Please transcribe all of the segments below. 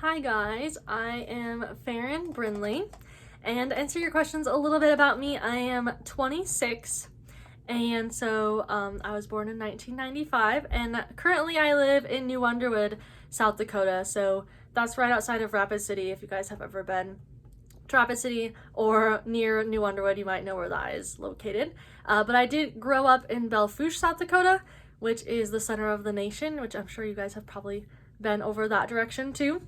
Hi guys, I am Farron Brinley, and to answer your questions a little bit about me, I am 26, and so I was born in 1995, and currently I live in New Underwood, South Dakota, so that's right outside of Rapid City. If you guys have ever been to Rapid City or near New Underwood, you might know where that is located. But I did grow up in Belfouche, South Dakota, which is the center of the nation, which I'm sure you guys have probably been over that direction too.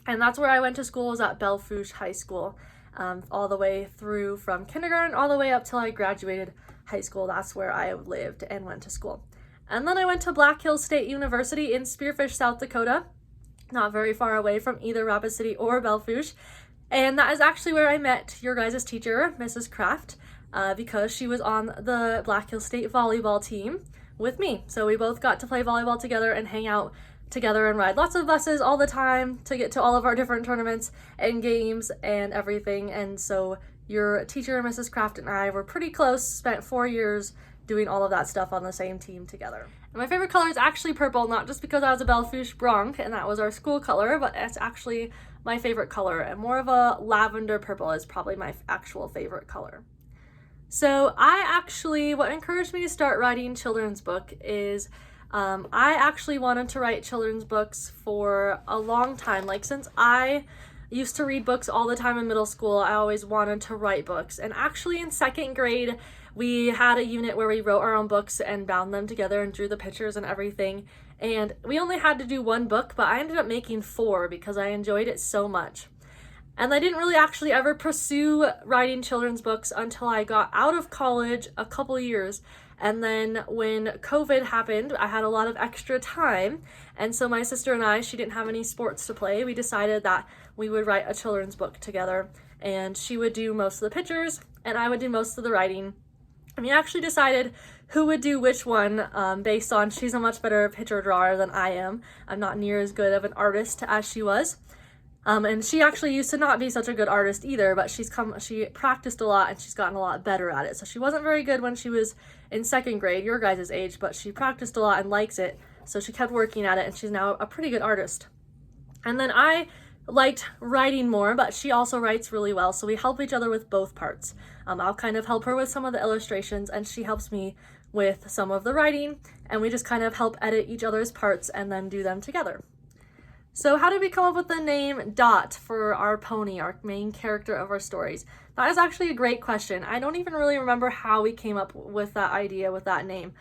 And that's where I went to school, was at Belfouche High School, all the way through from kindergarten all the way up till I graduated high school. That's where I lived and went to school. And then I went to Black Hills State University in Spearfish, South Dakota, not very far away from either Rapid City or Belfouche. And that is actually where I met your guys' teacher, Mrs. Kraft, because she was on the Black Hills State volleyball team with me. So we both got to play volleyball together and hang out together and ride lots of buses all the time to get to all of our different tournaments and games and everything. And so your teacher, Mrs. Kraft, and I were pretty close, spent 4 years doing all of that stuff on the same team together. And my favorite color is actually purple, not just because I was a Belfouche Bronc and that was our school color, but it's actually my favorite color, and more of a lavender purple is probably my actual favorite color. So what encouraged me to start writing children's book is I actually wanted to write children's books for a long time. Like, since I used to read books all the time in middle school, I always wanted to write books. And actually in second grade, we had a unit where we wrote our own books and bound them together and drew the pictures and everything. And we only had to do one book, but I ended up making 4 because I enjoyed it so much. And I didn't really actually ever pursue writing children's books until I got out of college a couple years. And then when COVID happened, I had a lot of extra time. And so my sister and I, she didn't have any sports to play. We decided that we would write a children's book together. And she would do most of the pictures and I would do most of the writing. And we actually decided who would do which one based on she's a much better picture drawer than I am. I'm not near as good of an artist as she was. And she actually used to not be such a good artist either, but she practiced a lot and she's gotten a lot better at it. So she wasn't very good when she was in second grade, your guys' age, but she practiced a lot and likes it. So she kept working at it and she's now a pretty good artist. And then I liked writing more, but she also writes really well. So we help each other with both parts. I'll kind of help her with some of the illustrations and she helps me with some of the writing, and we just kind of help edit each other's parts and then do them together. So how did we come up with the name Dot for our pony, our main character of our stories? That is actually a great question. I don't even really remember how we came up with that idea, with that name.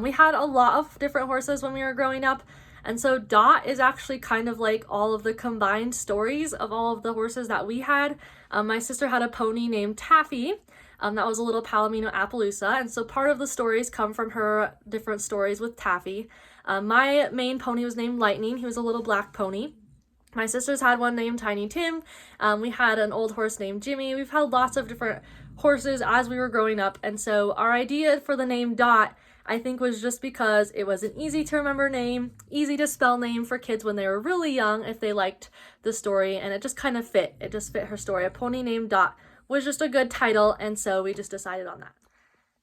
We had a lot of different horses when we were growing up, and so Dot is actually kind of like all of the combined stories of all of the horses that we had. My sister had a pony named Taffy. That was a little Palomino Appaloosa, and so part of the stories come from her different stories with Taffy. My main pony was named Lightning. He was a little black pony. My sisters had one named Tiny Tim. We had an old horse named Jimmy. We've had lots of different horses as we were growing up, and so our idea for the name Dot, I think, was just because it was an easy to remember name, easy to spell name for kids when they were really young if they liked the story, and it just kind of fit. It just fit her story. A pony named Dot was just a good title, and so we just decided on that.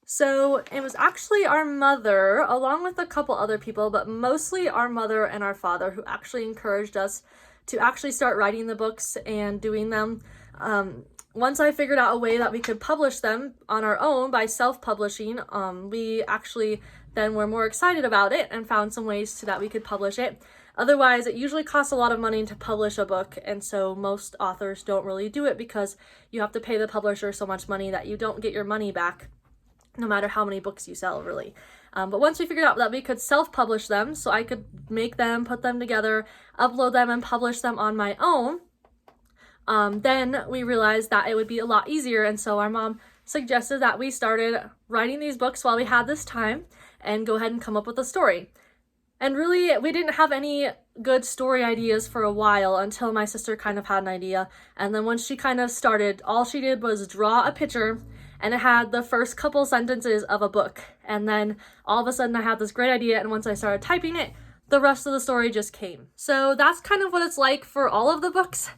So it was actually our mother, along with a couple other people, but mostly our mother and our father, who actually encouraged us to actually start writing the books and doing them. Once I figured out a way that we could publish them on our own by self-publishing, we actually then were more excited about it and found some ways that we could publish it. Otherwise, it usually costs a lot of money to publish a book, and so most authors don't really do it because you have to pay the publisher so much money that you don't get your money back, no matter how many books you sell, really. But once we figured out that we could self-publish them, so I could make them, put them together, upload them, and publish them on my own, then we realized that it would be a lot easier, and so our mom suggested that we started writing these books while we had this time and go ahead and come up with a story. And really, we didn't have any good story ideas for a while until my sister kind of had an idea. And then once she kind of started, all she did was draw a picture and it had the first couple sentences of a book. And then all of a sudden I had this great idea, and once I started typing it, the rest of the story just came. So that's kind of what it's like for all of the books.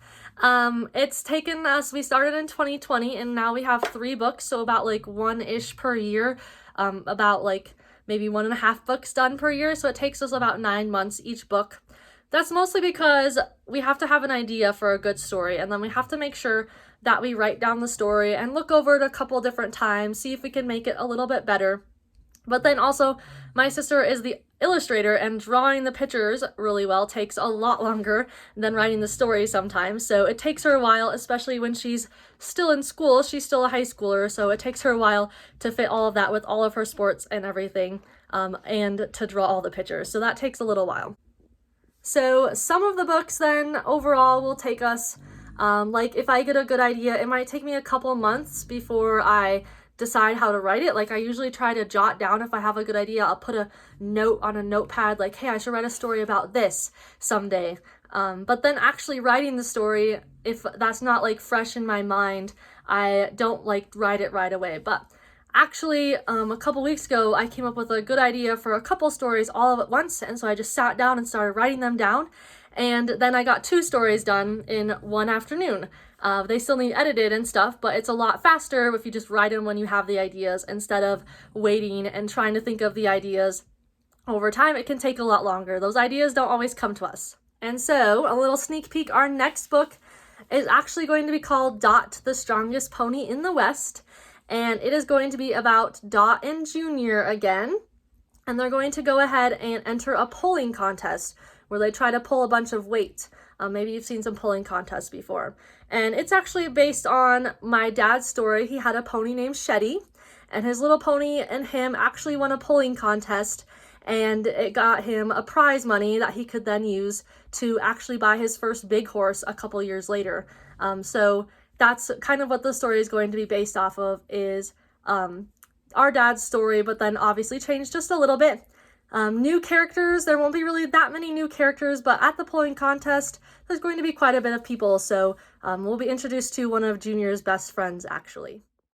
It's taken us, we started in 2020 and now we have 3 books, so about like 1-ish per year, about like maybe 1.5 books done per year. So it takes us about 9 months each book. That's mostly because we have to have an idea for a good story, and then we have to make sure that we write down the story and look over it a couple different times, see if we can make it a little bit better. But then also, my sister is the illustrator, and drawing the pictures really well takes a lot longer than writing the story sometimes. So it takes her a while, especially when she's still in school. She's still a high schooler, so it takes her a while to fit all of that with all of her sports and everything, and to draw all the pictures. So that takes a little while. So some of the books then overall will take us, like if I get a good idea, it might take me a couple months before I decide how to write it. Like I usually try to jot down if I have a good idea. I'll put a note on a notepad like, hey, I should write a story about this someday. But then actually writing the story, if that's not like fresh in my mind, I don't like write it right away. But actually, a couple weeks ago, I came up with a good idea for a couple stories all at once, and so I just sat down and started writing them down, and then I got 2 stories done in one afternoon. They still need edited and stuff, but it's a lot faster if you just write them when you have the ideas instead of waiting and trying to think of the ideas. Over time, it can take a lot longer. Those ideas don't always come to us. And so, a little sneak peek, our next book is actually going to be called Dot, the Strongest Pony in the West. And it is going to be about Dot and Junior again. And they're going to go ahead and enter a pulling contest where they try to pull a bunch of weight. Maybe you've seen some pulling contests before. And it's actually based on my dad's story. He had a pony named Shetty, and his little pony and him actually won a pulling contest, and it got him a prize money that he could then use to actually buy his first big horse a couple years later. So that's kind of what the story is going to be based off of, is our dad's story, but then obviously changed just a little bit. New characters, there won't be really that many new characters, but at the pulling contest, there's going to be quite a bit of people, so we'll be introduced to one of Junior's best friends, actually.